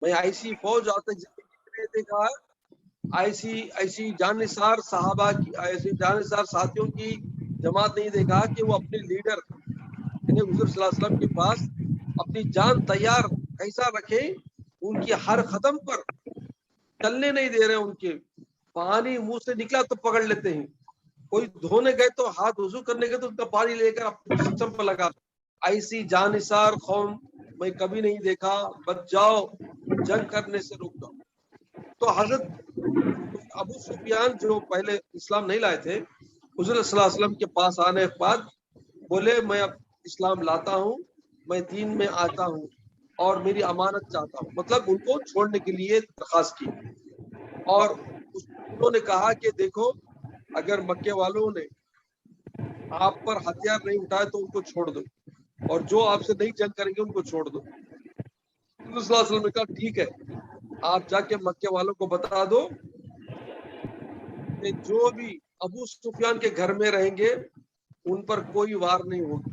میں ایسی فوج آتے دیکھا، ایسی جاننثار صحابہ کی، ایسی جاننثار ساتھیوں کی جماعت نہیں دیکھا کہ وہ اپنے لیڈر یعنی حضور صلی اللہ علیہ وسلم کے پاس اپنی جان تیار ایسا رکھے، ان کی ہر قدم پر چلنے نہیں دے رہے، ان کے پانی منہ سے نکلا تو پکڑ لیتے ہیں، کوئی دھونے گئے تو ہاتھ وضو کرنے گئے تو ان کا پانی لے کر اپنے جسم پر لگا. ایسی جاننثار قوم میں کبھی نہیں دیکھا. بچ جاؤ، جنگ کرنے سے رک جاؤ. تو حضرت ابو سفیان جو پہلے اسلام نہیں لائے تھے، حضور صلی اللہ علیہ وسلم کے پاس آنے کے بعد بولے میں اب اسلام لاتا ہوں، میں دین میں آتا ہوں اور میری امانت چاہتا ہوں، مطلب ان کو چھوڑنے کے لیے درخواست کی. اور انہوں نے کہا کہ دیکھو اگر مکے والوں نے آپ پر ہتھیار نہیں اٹھائے تو ان کو چھوڑ دو، اور جو آپ سے نہیں جنگ کریں گے ان کو چھوڑ دو. رسول صلی اللہ علیہ وسلم نے کہا ٹھیک ہے، آپ جا کے مکے والوں کو بتا دو کہ جو بھی ابو سفیان کے گھر میں رہیں گے ان پر کوئی وار نہیں ہوگی،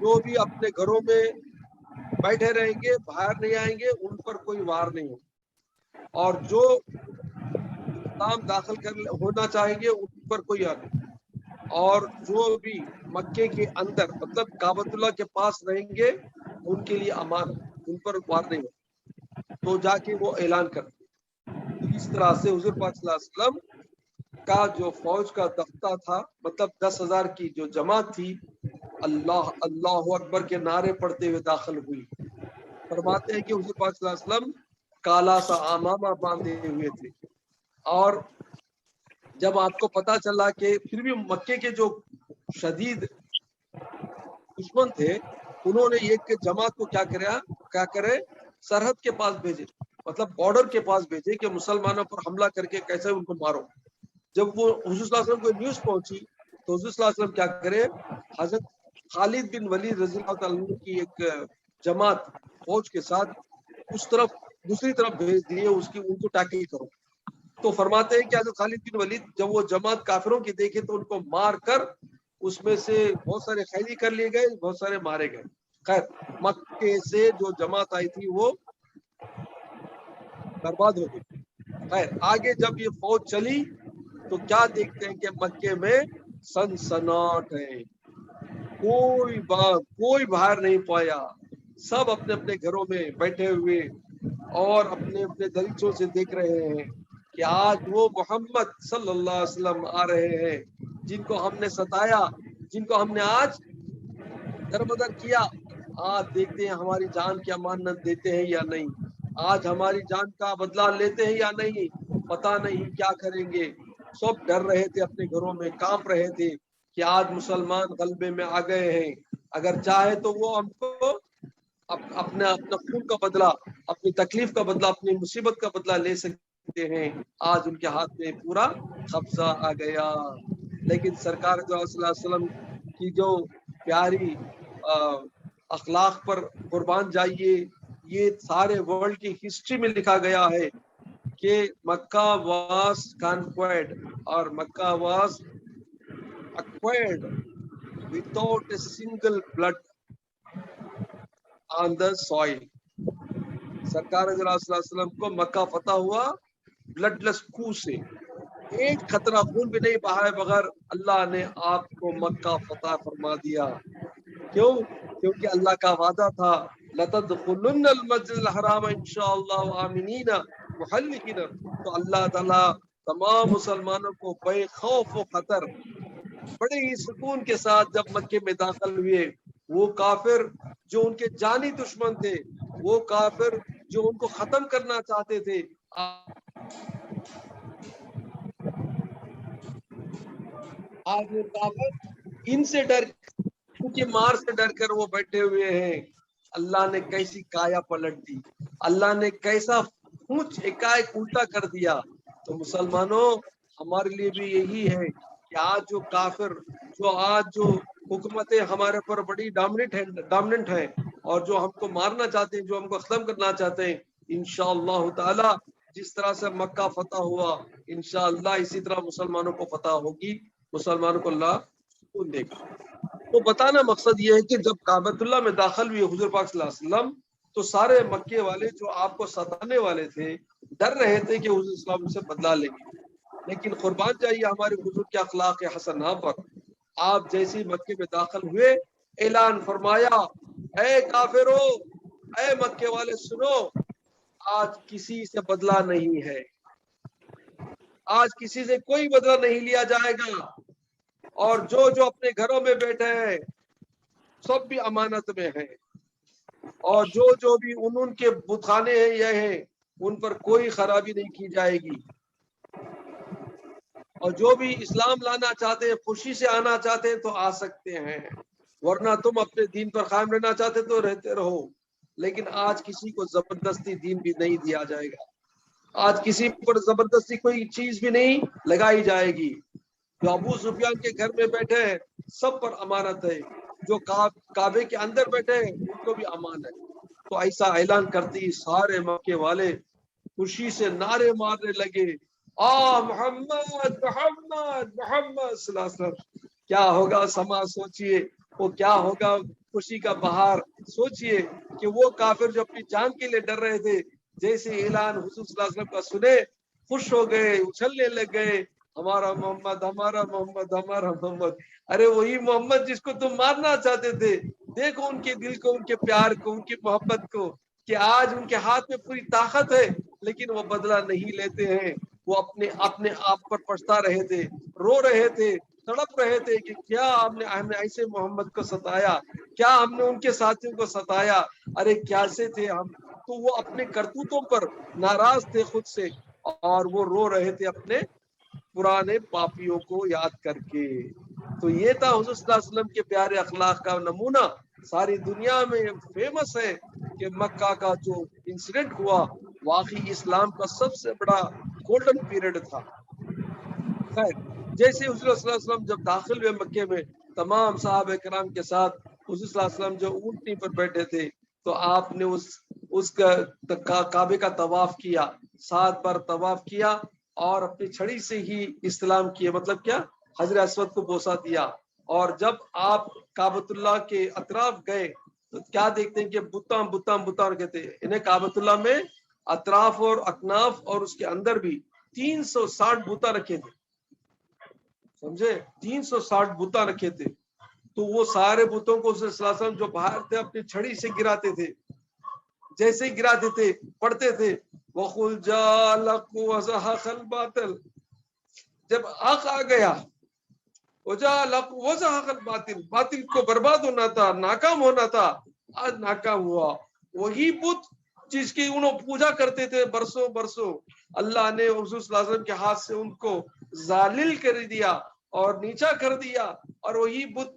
جو بھی اپنے گھروں میں بیٹھے رہیں گے باہر نہیں آئیں گے ان پر کوئی وار نہیں ہوگی، اور جو اسلام داخل ہونا چاہیں گے ان پر کوئی وار نہیں، اور جو بھی مکے کے اندر مطلب کعبۃ اللہ کے پاس رہیں گے ان کے لیے امان، ان پر وار نہیں ہوگی. تو جا کے وہ اعلان کرتے. اس طرح سے حضور پاک صلی اللہ علیہ وسلم کا جو فوج کا دفتہ تھا، مطلب 10,000 کی جو جماعت تھی، اللہ اللہ اکبر کے نعرے پڑھتے ہوئے داخل ہوئی. فرماتے ہیں کہ حضور پاک صلی اللہ علیہ وسلم کالا سا امامہ باندھے ہوئے تھے، اور جب آپ کو پتا چلا کہ پھر بھی مکے کے جو شدید دشمن تھے انہوں نے ایک جماعت کو کیا کرے سرحد کے پاس بھیجے، مطلب بارڈر کے پاس بھیجے کہ مسلمانوں پر حملہ کر کے کیسے ان کو مارو. جب وہ حضور صلی اللہ علیہ وسلم کو نیوز پہنچی تو حضور صلی اللہ علیہ وسلم کیا کرے، حضرت خالد بن ولید رضی اللہ تعالیٰ عنہ کی ایک جماعت فوج کے ساتھ اس طرف دوسری طرف بھیج دیے، ان کو ٹیکل کرو. تو فرماتے ہیں کہ حضرت خالد بن ولید جب وہ جماعت کافروں کی دیکھے تو ان کو مار کر اس میں سے بہت سارے قیدی کر لیے گئے، بہت سارے مارے گئے. خیر مکے سے جو جماعت آئی تھی وہ برباد ہو گئی. خیر آگے جب یہ فوج چلی تو کیا دیکھتے ہیں کہ مکے میں سنسناٹ ہے، کوئی باہر نہیں پایا، سب اپنے اپنے گھروں میں بیٹھے ہوئے اور اپنے اپنے دریچوں سے دیکھ رہے ہیں کہ آج وہ محمد صلی اللہ علیہ وسلم آ رہے ہیں جن کو ہم نے ستایا، جن کو ہم نے آج دربدر کیا. آج دیکھتے ہیں ہماری جان کی امانت دیتے ہیں یا نہیں، آج ہماری جان کا بدلہ لیتے ہیں یا نہیں، پتہ نہیں کیا کریں گے. سب ڈر رہے تھے، اپنے گھروں میں کانپ رہے تھے کہ آج مسلمان غلبے میں آ گئے ہیں، اگر چاہے تو وہ ہم کو اپنا خون کا بدلہ، اپنی تکلیف کا بدلہ، اپنی مصیبت کا بدلہ لے سکتے ہیں. آج ان کے ہاتھ میں پورا قبضہ آ گیا. لیکن سرکار صلی اللہ علیہ وسلم کی جو پیاری اخلاق پر قربان جائیے، یہ سارے ورلڈ کی ہسٹری میں لکھا گیا ہے کہ مکہ واز کانکوائرڈ اور مکہ was acquired without a single blood on the soil. سرکار صلی اللہ علیہ وسلم کو مکہ فتح ہوا بلڈ لیس خون سے، ایک قطرہ خون بھی نہیں بہائے بغیر اللہ نے آپ کو مکہ فتح فرما دیا. کیوں؟ کیونکہ اللہ کا وعدہ تھا لَتَدْخُلُنَّ الْمَسْجِدَ الْحَرَامَ إِنشَاءَ آمِنِينَ مُحَلِّقِينَ. تو اللہ تعالیٰ تمام مسلمانوں کو بے خوف و خطر بڑے ہی سکون کے ساتھ جب مکے میں داخل ہوئے، وہ کافر جو ان کے جانی دشمن تھے، وہ کافر جو ان کو ختم کرنا چاہتے تھے، آج وہ کافر ان سے ڈر، ان کی مار سے ڈر کر وہ بیٹھے ہوئے ہیں. اللہ نے کیسی کایا پلٹ دی، اللہ نے کیسا پونچھ ایک الٹا کر دیا. تو مسلمانوں ہمارے لیے بھی یہی ہے کہ آج جو کافر، جو حکومتیں ہمارے پر بڑی ڈومیننٹ ہیں اور جو ہم کو مارنا چاہتے ہیں، جو ہم کو ختم کرنا چاہتے ہیں، انشاءاللہ تعالی جس طرح سے مکہ فتح ہوا انشاءاللہ اسی طرح مسلمانوں کو فتح ہوگی، مسلمانوں کو اللہ سکون دے گا. تو بتانا مقصد یہ ہے کہ جب کعبۃ اللہ میں داخل ہوئے حضور پاک صلی اللہ علیہ وسلم تو سارے مکے والے جو آپ کو ستانے والے تھے ڈر رہے تھے کہ حضور اسلام سے بدلہ لیں گے، لیکن قربان جائیے ہمارے حضور کے اخلاق حسنہ پر، آپ جیسے مکے میں داخل ہوئے اعلان فرمایا، اے کافرو، اے مکے والے سنو، آج کسی سے بدلہ نہیں ہے، آج کسی سے کوئی بدلہ نہیں لیا جائے گا، اور جو اپنے گھروں میں بیٹھے ہیں سب بھی امانت میں ہیں، اور جو بھی ان کے بتخانے ہیں یہ ہیں ان پر کوئی خرابی نہیں کی جائے گی، اور جو بھی اسلام لانا چاہتے ہیں خوشی سے آنا چاہتے ہیں تو آ سکتے ہیں، ورنہ تم اپنے دین پر قائم رہنا چاہتے تو رہتے رہو، لیکن آج کسی کو زبردستی دین بھی نہیں دیا جائے گا، آج کسی پر زبردستی کوئی چیز بھی نہیں لگائی جائے گی، جو ابو سفیان کے گھر میں بیٹھے ہیں سب پر امانت ہے، جو کعبے کے اندر بیٹھے ہیں ان کو بھی امان ہے۔ تو ایسا اعلان کرتی سارے مکے والے خوشی سے نعرے مارنے لگے، محمد محمد محمد صلی اللہ علیہ وسلم۔ کیا ہوگا سما سوچئے، وہ کیا ہوگا خوشی کا بہار سوچئے کہ وہ کافر جو اپنی جان کے لیے ڈر رہے تھے جیسے اعلان حضور صلی اللہ علیہ وسلم کا سنے خوش ہو گئے، اچھلنے لگ گئے، ہمارا محمد ہمارا محمد ہمارا محمد۔ ارے وہی محمد جس کو تم مارنا چاہتے تھے، دیکھو ان کے دل کو، ان کے پیار کو، ان کی محبت کو، کہ آج ان کے ہاتھ میں پوری طاقت ہے لیکن وہ بدلہ نہیں لیتے ہیں، وہ اپنے آپ پر پچھتا رہے تھے، رو رہے تھے، تڑپ رہے تھے کہ کیا ہم نے ایسے محمد کو ستایا، کیا ہم نے ان کے ساتھیوں کو ستایا، ارے کیسے تھے ہم۔ تو وہ اپنے کرتوتوں پر ناراض تھے خود سے، اور وہ رو رہے تھے اپنے پرانے پاپیوں کو یاد کر کے۔ تو یہ تھا حضور صلی اللہ علیہ وسلم کے پیارے اخلاق کا نمونہ، ساری دنیا میں فیمس ہے کہ مکہ کا جو انسیڈنٹ ہوا واقعی اسلام کا سب سے بڑا گولڈن پیریڈ تھا۔ خیر، جیسے حضور صلی اللہ علیہ وسلم جب داخل ہوئے مکے میں تمام صحابہ کرام کے ساتھ، حضور صلی اللہ علیہ وسلم جو اونٹنی پر بیٹھے تھے تو آپ نے اس کا کعبے کا طواف کیا، 7 بار طواف کیا، اور اپنی چھڑی سے ہی استلام کیے، مطلب کیا، حجر اسود کو بوسہ دیا، اور جب آپ کعبۃ اللہ کے اطراف گئے تو کیا دیکھتے ہیں کہ بتاں رکھے تھے، انہیں کعبۃ اللہ میں اطراف اور اکناف اور اس کے اندر بھی 360 بتاں رکھے تھے، سمجھے، 360 بتاں رکھے تھے۔ تو وہ سارے بتوں کو صلی اللہ علیہ وسلم جو باہر تھے اپنی چھڑی سے گراتے تھے، جیسے ہی گراتے تھے پڑھتے تھے وَقُلْ جَاءَ الْحَقُّ وَزَهَقَ الْبَاطِلُ، جب حق آ گیا، وَجَاءَ الْحَقُّ وَزَهَقَ الْبَاطِلُ، باطل کو برباد ہونا تھا، ناکام ہونا تھا، آج ناکام ہوا۔ وہی بت جس کی انہوں پوجا کرتے تھے برسوں، اللہ نے حضور صلی اللہ علیہ وسلم کے ہاتھ سے ان کو ذلیل کر دیا اور نیچا کر دیا، اور وہی بت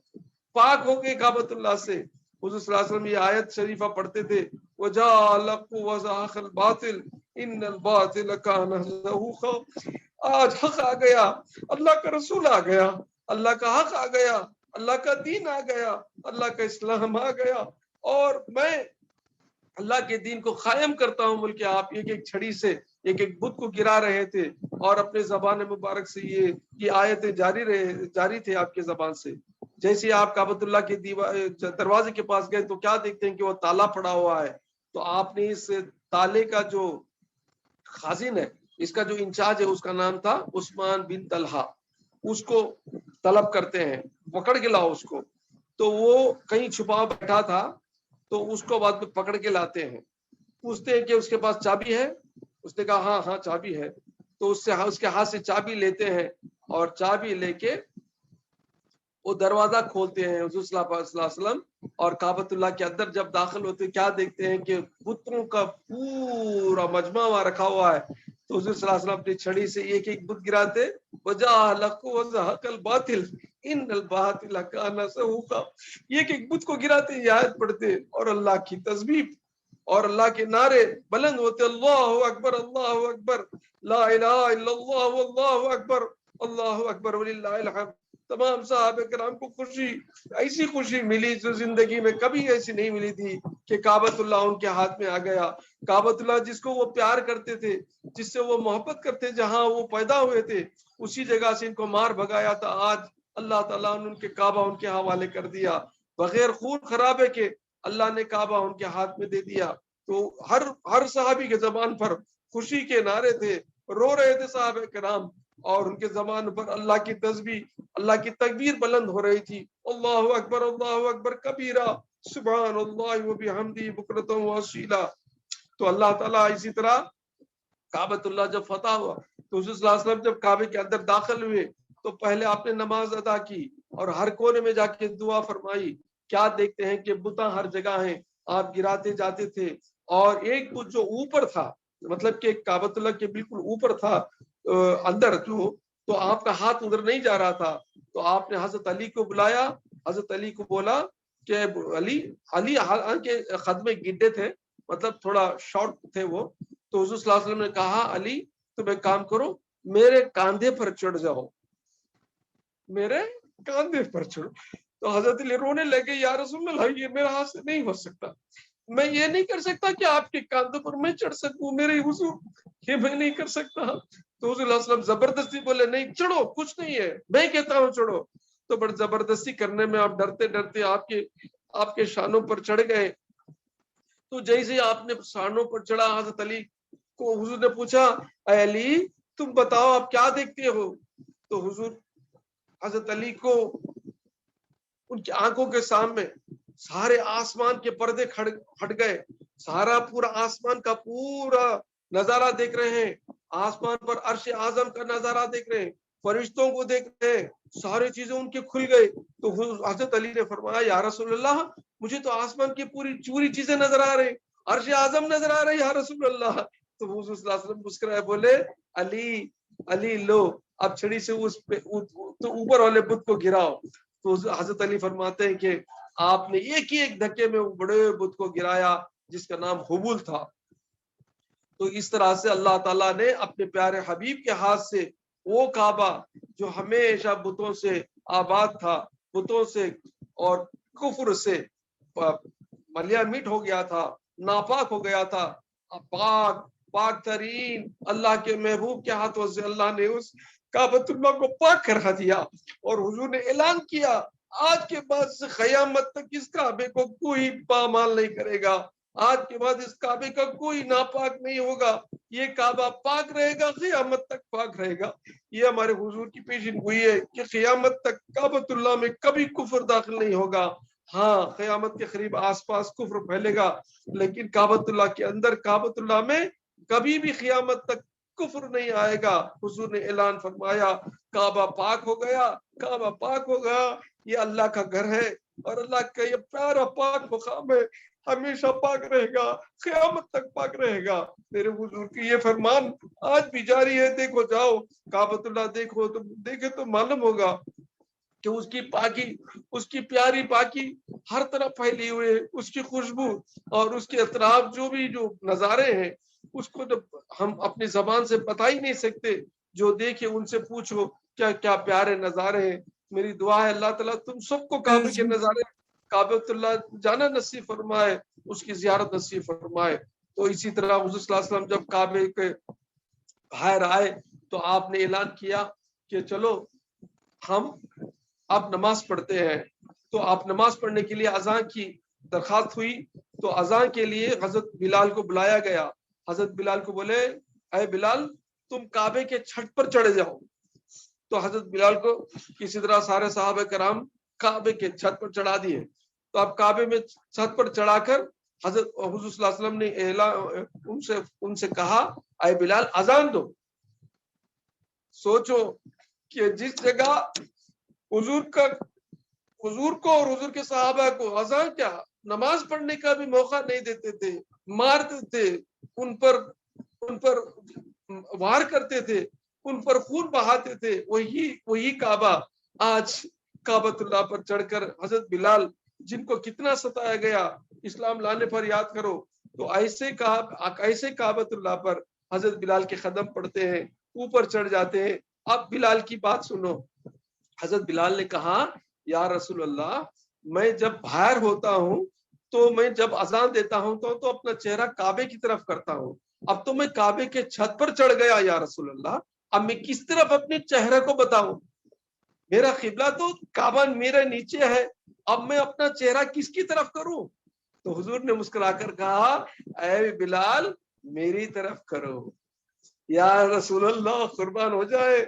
پاک ہو گئے کعبۃ اللہ سے۔ حضور صلی اللہ علیہ وسلم یہ آیت شریفہ پڑھتے تھے، وَجَاءَ الْحَقُّ وَزَهَقَ الْبَاطِلُ إِنَّ الْبَاطِلَ كَانَ زَهُوقًا۔ آج حق آ گیا، اللہ کا رسول آ گیا، اللہ کا حق آ گیا، اللہ کا دین آ گیا، اللہ کا اسلام آ گیا، اور میں اللہ کے دین کو قائم کرتا ہوں۔ بلکہ آپ ایک چھڑی سے ایک بت کو گرا رہے تھے، اور اپنے زبان مبارک سے یہ آیتیں جاری تھے آپ کے زبان سے۔ جیسے آپ کعبۃ اللہ کے دروازے کے پاس گئے تو کیا دیکھتے ہیں کہ وہ تالا پڑا ہوا ہے، تو آپ نے اس تالے کا جو خازن ہے، اس کا جو انچارج ہے، اس کا نام تھا عثمان بن طلحہ، اس کو طلب کرتے ہیں، پکڑ کے لاؤ اس کو۔ تو وہ کہیں چھپا بیٹھا تھا، تو اس کو بعد میں پکڑ کے لاتے ہیں، پوچھتے ہیں کہ اس کے پاس چابی ہے، اس نے کہا ہاں چابی ہے، تو اس کے ہاتھ سے چابی لیتے ہیں، اور چابی لے کے وہ دروازہ کھولتے ہیں حضور صلی اللہ علیہ وسلم، اور کعبۃ اللہ کے اندر جب داخل ہوتے کیا دیکھتے ہیں کہ بتوں کا پورا مجمع وہاں رکھا ہوا ہے۔ تو حضور صلی اللہ علیہ وسلم اپنی چھڑی سے ایک بت گراتے، وَجَاءَ الْحَقُّ وَزَهَقَ الْبَاطِلُ إِنَّ الْبَاطِلَ كَانَ زَهُوقًا۔ ایک بت کو گراتے، یہ آیت پڑھتے، اور اللہ کی تسبیح اور اللہ کے نعرے بلند ہوتے، اللہ اکبر اللہ اکبر، لا الہ الا اللہ واللہ اکبر، اللہ اکبر وللہ الحمد۔ تمام صحابہ کرام کو خوشی، ایسی خوشی ملی جو زندگی میں کبھی ایسی نہیں ملی تھی کہ کعبۃ اللہ ان کے ہاتھ میں آ گیا۔ کعبۃ اللہ جس کو وہ پیار کرتے تھے، جس سے وہ محبت کرتے، جہاں وہ پیدا ہوئے تھے، اسی جگہ سے ان کو مار بھگایا تھا، آج اللہ تعالیٰ نے ان کے کعبہ ان کے حوالے کر دیا، بغیر خون خرابے کے اللہ نے کعبہ ان کے ہاتھ میں دے دیا۔ تو ہر صحابی کے زبان پر خوشی کے نعرے تھے، رو رہے تھے صحابہ کرام، اور ان کے زبان پر اللہ کی تسبیح، اللہ کی تکبیر بلند ہو رہی تھی، اللہ اکبر کبیرہ، سبحان اللہ و بحمدہ بکرۃ و اصیلا۔ تو اللہ تعالیٰ اسی طرح کعبۃ اللہ جب فتح ہوا تو حضور صلی اللہ علیہ وسلم جب کعبے کے اندر داخل ہوئے تو پہلے آپ نے نماز ادا کی اور ہر کونے میں جا کے دعا فرمائی۔ کیا دیکھتے ہیں کہ بتاں ہر جگہ ہیں، آپ گراتے جاتے تھے، اور ایک بت جو اوپر تھا، مطلب کہ کعبۃ اللہ کے بالکل اوپر تھا اندر جو، تو آپ کا ہاتھ ادھر نہیں جا رہا تھا، تو آپ نے حضرت علی کو بلایا، حضرت علی کو بولا کہ علی کے خط میں گڈے تھے، مطلب تھوڑا شارٹ تھے وہ، تو حضور صلی اللہ علیہ وسلم نے کہا علی تم ایک کام کرو، میرے کاندھے پر چڑھ جاؤ، میرے کاندھے پر چڑھو۔ تو حضرت علی رونے لگے، یا رسول اللہ یہ میرے ہاتھ سے نہیں ہو سکتا، میں یہ نہیں کر سکتا کہ آپ کے کاندھوں پر میں چڑھ سکوں، میرے حضور یہ میں نہیں کر سکتا۔ تو حضور صلی اللہ علیہ وسلم زبردستی بولے نہیں چڑھو، کچھ نہیں ہے، میں کہتا ہوں چڑھو۔ تو بڑی زبردستی کرنے میں آپ ڈرتے ڈرتے آپ کے شانوں پر چڑھ گئے۔ تو جیسے آپ نے شانوں پر چڑھا، حضرت علی کو حضور نے پوچھا اے علی تم بتاؤ آپ کیا دیکھتے ہو؟ تو حضور حضرت علی کو ان کی آنکھوں کے سامنے سارے آسمان کے پردے ہٹ گئے، سارا پورا آسمان کا پورا نظارہ دیکھ رہے ہیں، آسمان پر عرش اعظم کا نظارہ دیکھ رہے ہیں، فرشتوں کو دیکھ رہے ہیں، ساری چیزیں ان کے کھل گئی۔ تو حضرت علی نے فرمایا یا رسول اللہ مجھے تو آسمان کی پوری چیزیں نظر آ رہی، عرش اعظم نظر آ رہی یا رسول اللہ۔ تو حضور صلی اللہ علیہ وسلم مسکرائے بولے علی لو اب چھڑی سے اس پہ اوپر والے بت کو گراؤ۔ تو حضرت علی فرماتے ہیں کہ آپ نے ایک ہی ایک دھکے میں وہ بڑے بت کو گرایا جس کا نام حبول تھا۔ تو اس طرح سے اللہ تعالیٰ نے اپنے پیارے حبیب کے ہاتھ سے وہ کعبہ جو ہمیشہ بتوں سے آباد تھا، بتوں سے اور کفر سے ملیا میٹ ہو گیا تھا، ناپاک ہو گیا تھا، پاک ترین اللہ کے محبوب کے ہاتھوں سے اللہ نے اس کعبۃ اللہ کو پاک کرا دیا، اور حضور نے اعلان کیا آج کے بعد سے قیامت تک اس کعبے کو کوئی پامال نہیں کرے گا، آج کے بعد اس کعبے کا کوئی ناپاک نہیں ہوگا، یہ کعبہ پاک رہے گا، قیامت تک پاک رہے گا۔ یہ ہمارے حضور کی پیشین گوئی ہے کہ قیامت تک کعبۃ اللہ میں کبھی کفر داخل نہیں ہوگا۔ ہاں قیامت کے قریب آس پاس کفر پھیلے گا، لیکن کعبۃ اللہ کے اندر کعبۃ اللہ میں کبھی بھی قیامت تک کفر نہیں آئے گا۔ حضور نے اعلان فرمایا کعبہ پاک ہو گیا، کعبہ پاک ہو گیا، یہ اللہ کا گھر ہے اور اللہ کا یہ پیارا پاک مقام ہے، ہمیشہ پاک رہے گا، قیامت تک پاک رہے گا۔ میرے حضور کی یہ فرمان آج بھی جاری ہے، دیکھو جاؤ کعبۃ اللہ دیکھو تو دیکھے تو معلوم ہوگا کہ اس کی پاکی، اس کی پیاری پاکی ہر طرف پھیلی ہوئی ہے، اس کی خوشبو اور اس کے اطراف جو نظارے ہیں اس کو تو ہم اپنی زبان سے بتا ہی نہیں سکتے، جو دیکھے ان سے پوچھو کیا کیا پیارے نظارے ہیں۔ میری دعا ہے اللہ تعالیٰ تم سب کو کعبے کے نظارے، کعبۃ اللہ جانا نصیب فرمائے، اس کی زیارت نصیب فرمائے۔ تو اسی طرح حضور صلی اللہ علیہ وسلم جب کعبے کے باہر آئے تو آپ نے اعلان کیا کہ چلو ہم اب نماز پڑھتے ہیں۔ تو آپ نماز پڑھنے کے لیے اذان کی درخواست ہوئی، تو اذان کے لیے حضرت بلال کو بلایا گیا۔ حضرت بلال کو بولے اے بلال تم کعبے کے چھت پر چڑھ جاؤ۔ تو حضرت بلال کو کسی طرح سارے صحابہ کرام کعبے کے چھت پر چڑھا دیے۔ تو اب کعبے میں چھت پر چڑھا کر حضرت حضور صلی اللہ علیہ وسلم نے ان سے کہا اے بلال اذان دو۔ سوچو کہ جس جگہ حضور کو اور حضور کے صحابہ کو اذان کیا نماز پڑھنے کا بھی موقع نہیں دیتے تھے، مارتے تھے، ان پر وار کرتے تھے، ان پر خون بہاتے تھے، وہی کعبہ آج کعبۃ اللہ پر چڑھ کر حضرت بلال جن کو کتنا ستایا گیا اسلام لانے پر یاد کرو، تو ایسے کعبۃ اللہ پر حضرت بلال کے قدم پڑتے ہیں، اوپر چڑھ جاتے ہیں۔ اب بلال کی بات سنو، حضرت بلال نے کہا یا رسول اللہ میں جب باہر ہوتا ہوں تو میں جب اذان دیتا ہوں تو اپنا چہرہ کعبے کی طرف کرتا ہوں، اب تو میں کعبے کے چھت پر چڑھ گیا یا رسول اللہ، اب میں کس طرف اپنے چہرے کو بتاؤں، میرا قبلہ تو کعبہ میرے نیچے ہے، اب میں اپنا چہرہ کس کی طرف کروں؟ تو حضور نے مسکرا کر کہا اے بلال میری طرف کرو. یا رسول اللہ قربان ہو جائے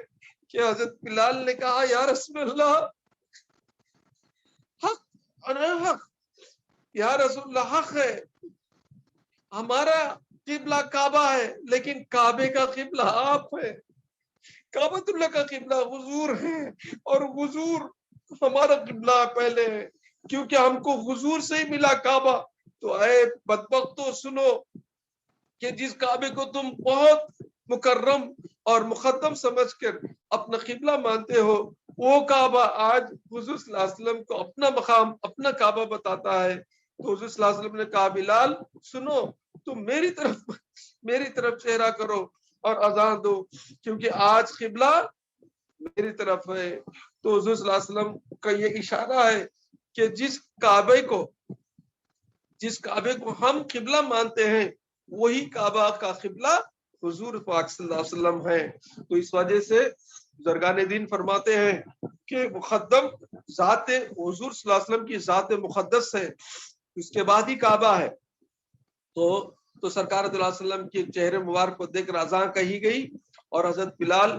کہ حضرت بلال نے کہا یا رسول اللہ حق انا حق، یا رسول اللہ حق ہے، ہمارا قبلہ کعبہ ہے لیکن کعبے کا قبلہ آپ ہے، کعبۃ اللہ کا قبلہ حضور ہے اور حضور ہمارا قبلہ پہلے ہے کیونکہ ہم کو حضور سے ہی ملا کعبہ. تو اے بدبختو سنو کہ جس کعبے کو تم بہت مکرم اور مقدم سمجھ کر اپنا قبلہ مانتے ہو، وہ کعبہ آج حضور صلی اللہ علیہ وسلم کو اپنا مقام اپنا کعبہ بتاتا ہے. تو حضور صلی اللہ علیہ وسلم نے کہا بلال سنو تم میری طرف چہرہ کرو اور اذان دو کیونکہ آج قبلہ میری طرف ہے. تو حضور صلی اللہ علیہ وسلم کا یہ اشارہ ہے کہ جس کعبے کو ہم قبلہ مانتے ہیں وہی کعبہ کا قبلہ حضور پاک صلی اللہ علیہ وسلم ہے. تو اس وجہ سے بزرگان دین فرماتے ہیں کہ مقدم ذات حضور صلی اللہ علیہ وسلم کی ذات مقدس ہے، اس کے بعد ہی کعبہ ہے. تو سرکار صلی اللہ علیہ وسلم کے چہرے مبارک کو دیکھ کر اذان کہی گئی اور حضرت بلال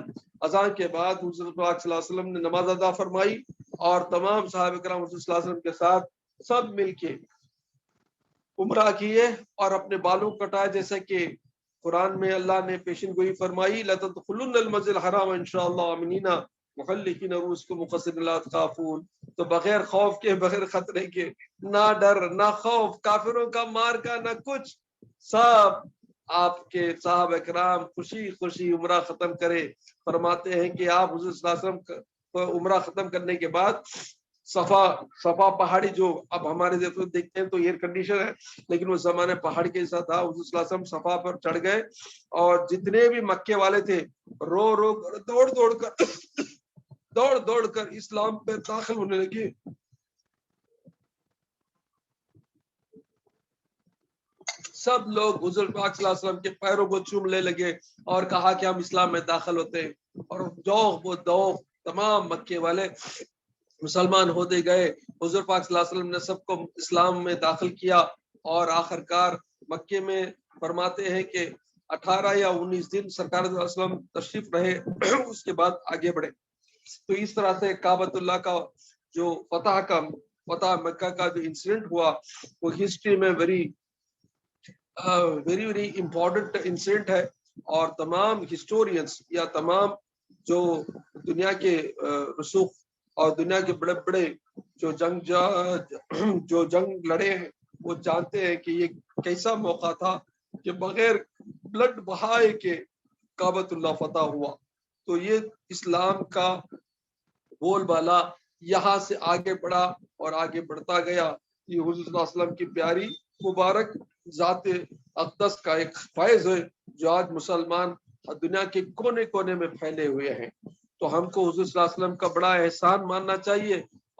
اذان کے بعد حضور پاک صلی اللہ علیہ وسلم نے نماز ادا فرمائی اور تمام صحابہ کرام حضور صلی اللہ علیہ وسلم کے ساتھ سب مل کے عمرہ کیے اور اپنے بالوں کٹائے، جیسا کہ قرآن میں اللہ نے پیشن گوئی فرمائی لَتَدْخُلُنَّ الْمَسْجِدَ الْحَرَامَ إِنْ شَاءَ اللَّهُ آمِنِينَ مُحَلِّقِينَ رُؤُوسَكُمْ وَمُقَصِّرِينَ لَا تَخَافُونَ. تو بغیر خوف کے بغیر خطرے کے، نہ ڈر نہ خوف کافروں کا مار کا نہ کچھ، سب آپ کے صحابہ کرام خوشی خوشی عمرہ ختم کرے. فرماتے ہیں کہ آپ حضور صلی اللہ علیہ وسلم کو عمرہ ختم کرنے کے بعد صفا پہاڑی جو اب ہمارے دیکھتے ہیں تو ایئر کنڈیشن ہے لیکن اس زمانے پہاڑ کے جیسا تھا، حضور صلی اللہ علیہ وسلم صفا پر چڑھ گئے اور جتنے بھی مکے والے تھے رو کر دوڑ کر اسلام پہ داخل ہونے لگے. سب لوگ حضور پاک صلی اللہ علیہ وسلم کے پیروں کو چومنے لگے اور کہا کہ ہم اسلام میں داخل ہوتے ہیں، اور دوغ تمام مکے والے مسلمان ہوتے گئے. حضور پاک صلی اللہ علیہ وسلم نے سب کو اسلام میں داخل کیا اور آخر کار مکے میں فرماتے ہیں کہ 18 یا 19 دن سرکار صلی اللہ علیہ وسلم تشریف رہے، اس کے بعد آگے بڑھے. تو اس طرح سے کعبۃ اللہ کا جو فتح مکہ کا جو انسیڈنٹ ہوا وہ ہسٹری میں ویری امپورٹنٹ انسیڈنٹ ہے اور تمام ہسٹورینس یا تمام جو دنیا کے رسوخ اور دنیا کے بڑے بڑے جو جنگ لڑے ہیں وہ جانتے ہیں کہ یہ کیسا موقع تھا کہ بغیر بلڈ بہائے کے کعبۃ اللہ فتح ہوا. تو یہ اسلام کا بول بالا یہاں سے آگے بڑھا اور آگے بڑھتا گیا. یہ حضور صلی اللہ علیہ وسلم کی پیاری مبارک ذات اقدس کا ایک فیض ہے جو آج مسلمان دنیا کے کونے کونے میں پھیلے ہوئے ہیں. تو ہم کو حضور صلی اللہ علیہ وسلم کا بڑا احسان ماننا چاہیے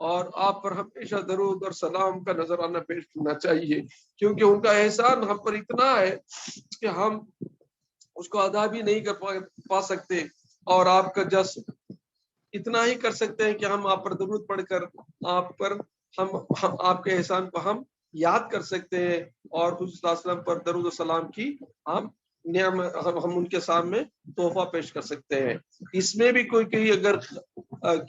اور آپ پر ہمیشہ درود اور سلام کا نذرانہ پیش کرنا چاہیے کیونکہ ان کا احسان ہم پر اتنا ہے کہ ہم اس کو ادا بھی نہیں کر پا سکتے اور آپ کا جس اتنا ہی کر سکتے ہیں کہ ہم آپ پر درود پڑھ کر آپ پر ہم آپ کے احسان کو ہم یاد کر سکتے ہیں اور حضور صلی اللہ علیہ وسلم پر درود و سلام کی ہم ان کے سامنے تحفہ پیش کر سکتے ہیں. اس میں بھی کوئی اگر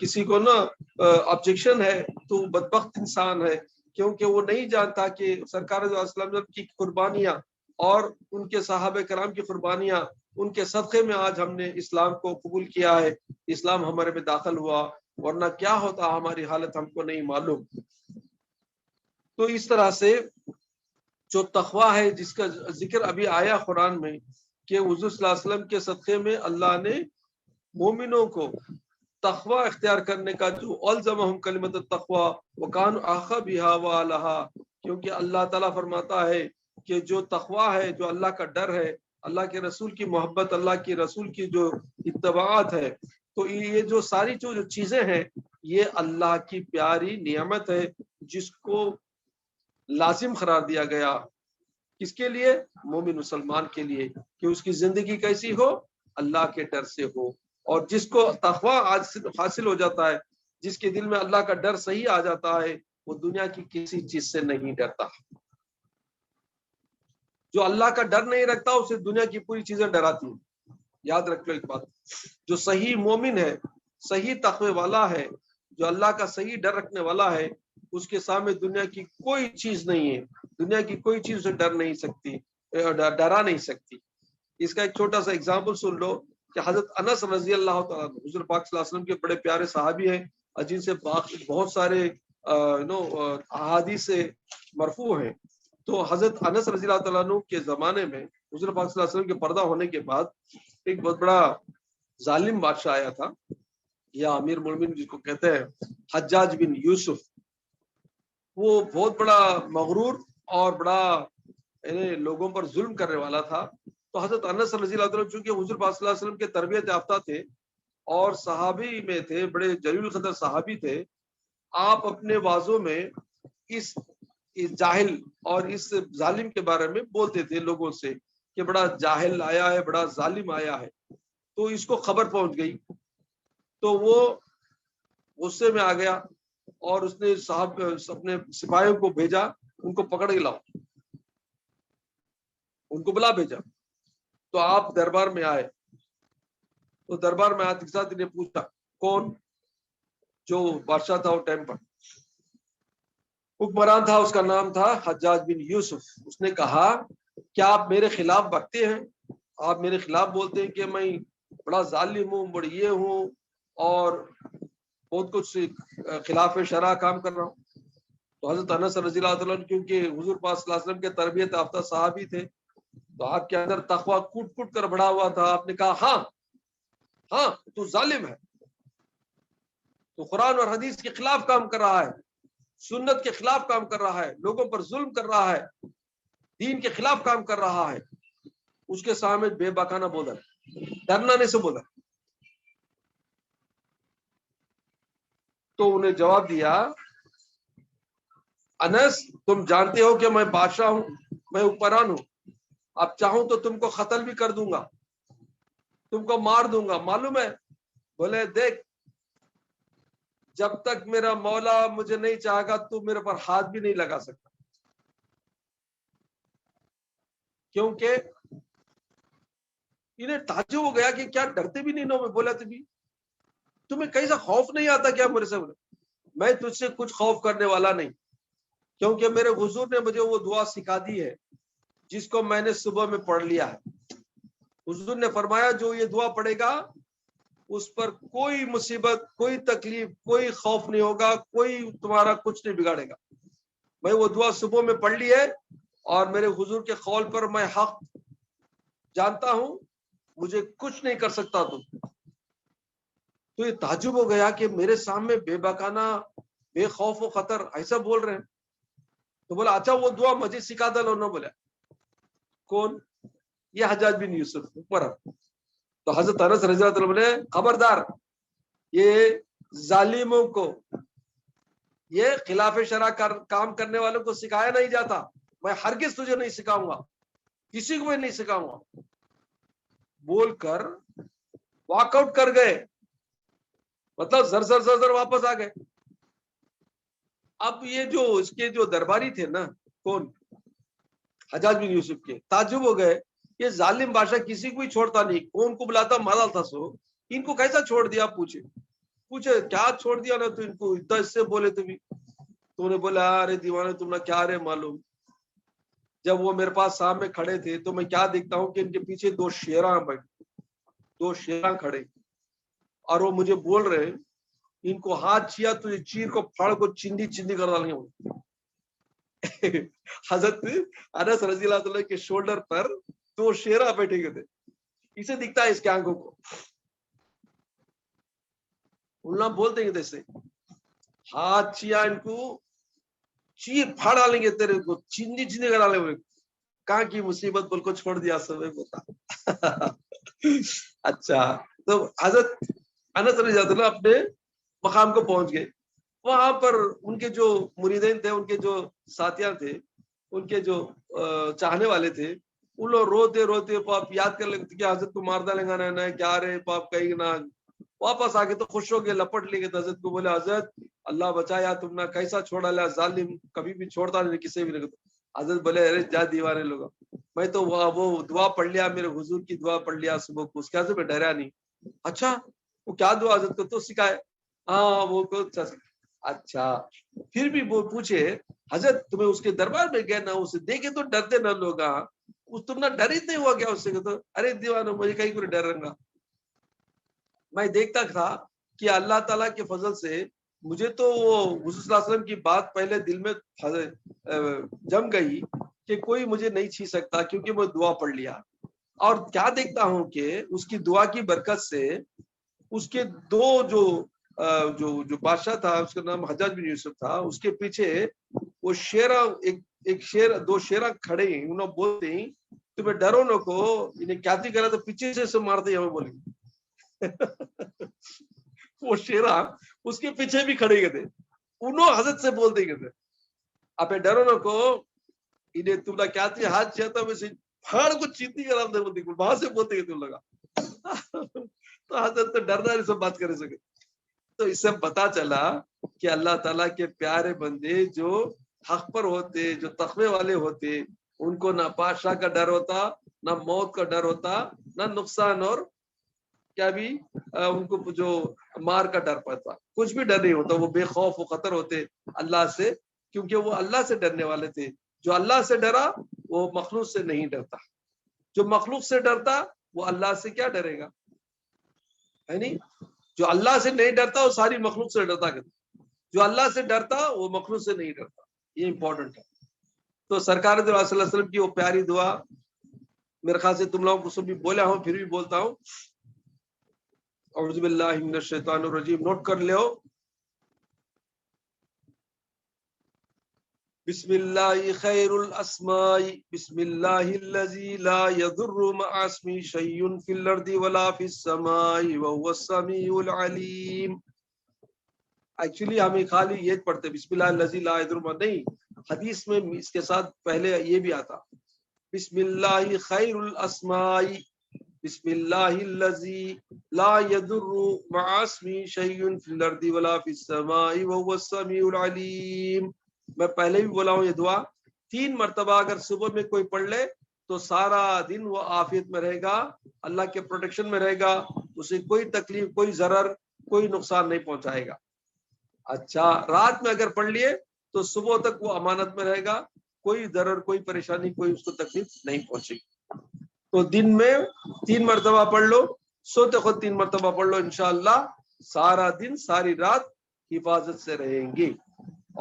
کسی کو نا آبجیکشن ہے تو بدبخت انسان ہے کیونکہ وہ نہیں جانتا کہ سرکار صلی اللہ علیہ وسلم کی قربانیاں اور ان کے صحابہ کرام کی قربانیاں ان کے صدقے میں آج ہم نے اسلام کو قبول کیا ہے، اسلام ہمارے میں داخل ہوا، ورنہ کیا ہوتا ہماری حالت ہم کو نہیں معلوم. تو اس طرح سے جو تقویٰ ہے جس کا ذکر ابھی آیا قرآن میں کہ حضور صلی اللہ علیہ وسلم کے صدقے میں اللہ نے مومنوں کو تقویٰ اختیار کرنے کا جو الزمہم کلمۃ التقویٰ وکانوا احق بہا واہلھا، کیونکہ اللہ تعالیٰ فرماتا ہے کہ جو تقویٰ ہے، جو اللہ کا ڈر ہے، اللہ کے رسول کی محبت، اللہ کے رسول کی جو اتباعات ہے، تو یہ جو ساری جو چیزیں ہیں یہ اللہ کی پیاری نعمت ہے جس کو لازم قرار دیا گیا. کس کے لیے؟ مومن مسلمان کے لیے، کہ اس کی زندگی کیسی ہو؟ اللہ کے ڈر سے ہو. اور جس کو تقویٰ حاصل ہو جاتا ہے، جس کے دل میں اللہ کا ڈر صحیح آ جاتا ہے، وہ دنیا کی کسی چیز سے نہیں ڈرتا. جو اللہ کا ڈر نہیں رکھتا اسے دنیا کی پوری چیزیں ڈراتی ہیں. یاد رکھ لو ایک بات، جو صحیح مومن ہے، صحیح تقوی والا ہے، جو اللہ کا صحیح ڈر رکھنے والا ہے، اس کے سامنے دنیا کی کوئی چیز نہیں ہے، دنیا کی کوئی چیز اسے ڈرا نہیں سکتی. اس کا ایک چھوٹا سا اگزامپل سن لو کہ حضرت انس رضی اللہ تعالیٰ حضور پاک صلی اللہ علیہ وسلم کے بڑے پیارے صحابی ہیں، جن سے بہت سارے احادیث مرفوع ہیں. تو حضرت انس رضی اللہ تعالیٰ عنہ کے زمانے میں حضور پاک صلی اللہ علیہ وسلم کے پردہ ہونے کے بعد ایک بہت بڑا ظالم بادشاہ آیا تھا، یا امیر المومنین جس کو کہتے ہیں حجاج بن یوسف. وہ بہت بڑا مغرور اور بڑا لوگوں پر ظلم کرنے والا تھا. تو حضرت انس رضی اللہ عنہ چونکہ حضور پاک صلی اللہ علیہ وسلم کے تربیت یافتہ تھے اور صحابی میں تھے، بڑے جلیل القدر صحابی تھے، آپ اپنے واضحوں میں اس جاہل اور اس ظالم کے بارے میں بولتے تھے لوگوں سے کہ بڑا جاہل آیا ہے، بڑا ظالم آیا ہے. تو اس کو خبر پہنچ گئی تو وہ غصے میں آ گیا اور اس نے اپنے سپاہیوں کو بھیجا، ان کو پکڑ کے لاؤ، ان کو بلا بھیجا. تو آپ دربار میں آئے، تو دربار میں آتے کے ساتھ انہیں پوچھا کون؟ جو بادشاہ تھا وہ ٹائم پر حکمران تھا، اس کا نام تھا حجاج بن یوسف. اس نے کہا کیا آپ میرے خلاف بکتے ہیں؟ آپ میرے خلاف بولتے ہیں کہ میں بڑا ظالم ہوں، بڑی یہ ہوں اور بہت کچھ خلاف شرع کام کر رہا ہوں. تو حضرت انس رضی اللہ عنہ کیونکہ حضور پاک صلی اللہ علیہ وسلم کے تربیت یافتہ صحابی تھے، تو آپ کے اندر تقویٰ کوٹ کوٹ کر بڑھا ہوا تھا. آپ نے کہا ہاں ہاں تو ظالم ہے، تو قرآن اور حدیث کے خلاف کام کر رہا ہے، سنت کے خلاف کام کر رہا ہے، لوگوں پر ظلم کر رہا ہے، دین کے خلاف کام کر رہا ہے. اس کے سامنے بے باکانہ بولا، ڈرنا نہیں سے بولا. تو انہیں جواب دیا انس تم جانتے ہو کہ میں بادشاہ ہوں، میں حکمران ہوں، اب چاہوں تو تم کو قتل بھی کر دوں گا، تم کو مار دوں گا، معلوم ہے؟ بولے دیکھ جب تک میرا مولا مجھے نہیں چاہے گا تو میرے پر ہاتھ بھی نہیں لگا سکتا. کیونکہ انہیں تعجب ہو گیا کہ کیا ڈرتے بھی نہیں نو میں. بولا تمہیں کیسا خوف نہیں آتا کیا میرے سے؟ میں تجھ سے کچھ خوف کرنے والا نہیں، کیونکہ میرے حضور نے مجھے وہ دعا سکھا دی ہے جس کو میں نے صبح میں پڑھ لیا ہے. حضور نے فرمایا جو یہ دعا پڑھے گا اس پر کوئی مصیبت، کوئی تکلیف، کوئی خوف نہیں ہوگا، کوئی تمہارا کچھ نہیں بگاڑے گا. میں وہ دعا صبح میں پڑھ لی ہے اور میرے حضور کے قول پر میں حق جانتا ہوں، مجھے کچھ نہیں کر سکتا تم. تو یہ تعجب ہو گیا کہ میرے سامنے بے باکانہ، بے خوف و خطر ایسا بول رہے ہیں. تو بولا اچھا وہ دعا مجھے سکھا دو نہ. بولا کون؟ یہ حجاج بن یوسف اوپر. تو حضرت انس رضی اللہ عنہ نے خبردار یہ ظالموں کو، یہ خلاف شرع کام کرنے والوں کو سکھایا نہیں جاتا، میں ہرگز تجھے نہیں سکھاؤں گا، کسی کو میں نہیں سکھاؤں گا، بول کر واک آؤٹ کر گئے. مطلب زر زر زر زر واپس آ گئے. اب یہ جو اس کے جو درباری تھے نا، کون؟ حجاج بن یوسف کے، تعجب ہو گئے یہ ظالم بادشاہ کسی کو ہی چھوڑتا نہیں، کون کو بلاتا مالا تھا سو ان کو کیسا چھوڑ دیا؟ پوچھے کیا چھوڑ دیا نا تو ان کو اتنا اس سے بولے تمہیں. تو انہیں بولا ارے دیوانے تم نے کیا رے معلوم، جب وہ میرے پاس سامنے کھڑے تھے تو میں کیا دیکھتا ہوں کہ ان کے پیچھے دو شیراں کھڑے اور وہ مجھے بول رہے ہیں ان کو ہاتھ چیا تو یہ چیر کو پھاڑ کو چندی چندی کر ڈالیں گے. حضرت انس رضی اللہ عنہ کے شولڈر پر دو شیرا بیٹھے ہوئے تھے، اسے دکھتا ہے اس کے آنکھوں کو. اللہ بول دیں گے جیسے ہاتھ چیا ان کو چیر پھاڑ ڈالیں گے، تیرے کو چندی چندی کر ڈالیں گے. کہاں کی مصیبت بول کو چھوڑ دیا سب بتا. اچھا تو حضرت انس رضی اللہ عنہ اپنے مقام کو پہنچ گئے. وہاں پر ان کے جو مریدین تھے، ان کے جو ساتھیاں تھے، ان کے جو چاہنے والے تھے، ان لوگ روتے روتے پاپ یاد کر لگتے کہ حضرت کو مار ڈالیں گا نا، کیا رہے پاپ کہیں نہ. واپس آ کے تو خوش ہو گئے، لپٹ لے گئے حضرت کو. بولے حضرت اللہ بچایا تم نے، کیسا چھوڑا لیا ظالم، کبھی بھی چھوڑتا نہیں کسی بھی نہیں. حضرت بولے ارے جا دیوانے لوگا، میں تو وہ دعا پڑھ لیا، میرے حضور کی دعا پڑھ لیا صبح کو، اس کے سے میں ڈرا نہیں۔ اچھا وہ کیا دعا حضرت کو تو سکھائے؟ ہاں وہ کو اچھا۔ پھر بھی وہ پوچھے حضرت تمہیں اس کے دربار میں گئے نا، اسے دیکھے تو ڈرتے نا لوگ، تم نہ ڈر ہی نہیں ہوا کیا اس سے؟ تو ارے دیوانو مجھے کہیں کو ڈر رہا، میں دیکھتا تھا کہ اللہ تعالیٰ کے فضل سے مجھے تو وہ حضور صلی اللہ علیہ وسلم کی بات پہلے دل میں جم گئی کہ کوئی مجھے نہیں چھین سکتا، کیونکہ میں دعا پڑھ لیا۔ اور کیا دیکھتا ہوں کہ اس کی دعا کی برکت سے اس کے دو جو بادشاہ تھا، اس کا نام حجاج بن یوسف تھا، اس کے پیچھے وہ شیرا ایک شیر، دو شیرا کھڑے ہیں، انہوں بولتے ہیں تمہیں ڈرو نہ کو، انہیں کیا تھی کرا تو پیچھے سے مارتے ہمیں بولیں وہ شیرا اس کے پیچھے بھی کھڑے گئے تھے، انہوں حضرت سے بولتے گئے تھے آپ ڈرو نہ کو، انہیں تم نے کیا تھی ہاتھ چاہتا ویسے پہاڑ کو چیتی کرا دے، بولتے وہاں سے بولتے گئے تم لگا تو حضرت تو ڈرنا نہیں، سب بات کر سکے۔ تو اس سے پتا چلا کہ اللہ تعالیٰ کے پیارے بندے جو حق پر ہوتے، جو تقوی والے ہوتے، ان کو نہ بادشاہ کا ڈر ہوتا، نہ موت کا ڈر ہوتا، نہ نقصان اور کیا بھی ان کو جو مار کا ڈر پڑتا، کچھ بھی ڈر نہیں ہوتا، وہ بے خوف و خطر ہوتے اللہ سے، کیونکہ وہ اللہ سے ڈرنے والے تھے۔ جو اللہ سے ڈرا وہ مخلوق سے نہیں ڈرتا، جو مخلوق سے ڈرتا وہ اللہ سے کیا ڈرے گا، ہے نہیں؟ جو اللہ سے نہیں ڈرتا وہ ساری مخلوق سے ڈرتا، جو اللہ سے ڈرتا وہ مخلوق سے نہیں ڈرتا، یہ امپورٹنٹ ہے۔ تو سرکار صلی اللہ علیہ وسلم کی وہ پیاری دعا میرے خیال سے تم لوگوں کو سب بھی بولا ہوں، پھر بھی بولتا ہوں، اعوذ باللہ من الشیطان الرجیم، نوٹ کر لو، بسم اللہ خیر الاسماء، بسم اللہ الذی لا یضر مع اسمہ شیء فی الارض ولا فی السماء وهو السمیع العلیم۔ ایکچولی ہمیں خالی یہ پڑھتے بسم اللہ الذی لا یضر مع، نہیں، حدیث میں اس کے ساتھ پہلے یہ بھی آتا بسم اللہ خیر الاسماء، بسم اللہ الذی لا یضر مع اسمہ شیء فی الارض ولا فی السماء وهو السمیع العلیم۔ میں پہلے بھی بولا ہوں یہ دعا 3 مرتبہ اگر صبح میں کوئی پڑھ لے تو سارا دن وہ عافیت میں رہے گا، اللہ کے پروٹیکشن میں رہے گا، اسے کوئی تکلیف، کوئی ضرر، کوئی نقصان نہیں پہنچائے گا۔ اچھا رات میں اگر پڑھ لیے تو صبح تک وہ امانت میں رہے گا، کوئی ضرر، کوئی پریشانی، کوئی اس کو تکلیف نہیں پہنچے گی۔ تو دن میں 3 مرتبہ پڑھ لو، سوتے خود 3 مرتبہ پڑھ لو، انشاءاللہ سارا دن ساری رات حفاظت سے رہیں گے۔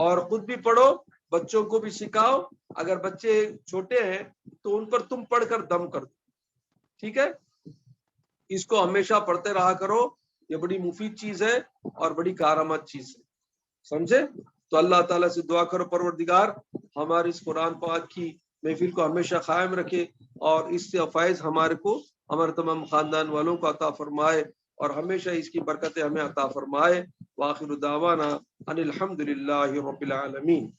اور خود بھی پڑھو، بچوں کو بھی سکھاؤ، اگر بچے چھوٹے ہیں تو ان پر تم پڑھ کر دم کر دو، ٹھیک ہے؟ اس کو ہمیشہ پڑھتے رہا کرو، یہ بڑی مفید چیز ہے اور بڑی کارآمد چیز ہے، سمجھے؟ تو اللہ تعالیٰ سے دعا کرو پروردگار ہماری اس قرآن پاک کی محفل کو ہمیشہ قائم رکھے، اور اس سے فیض ہمارے کو، ہمارے تمام خاندان والوں کو عطا فرمائے، اور ہمیشہ اس کی برکتیں ہمیں عطا فرمائے۔ وآخر دعوانا ان الحمد للہ رب العالمین۔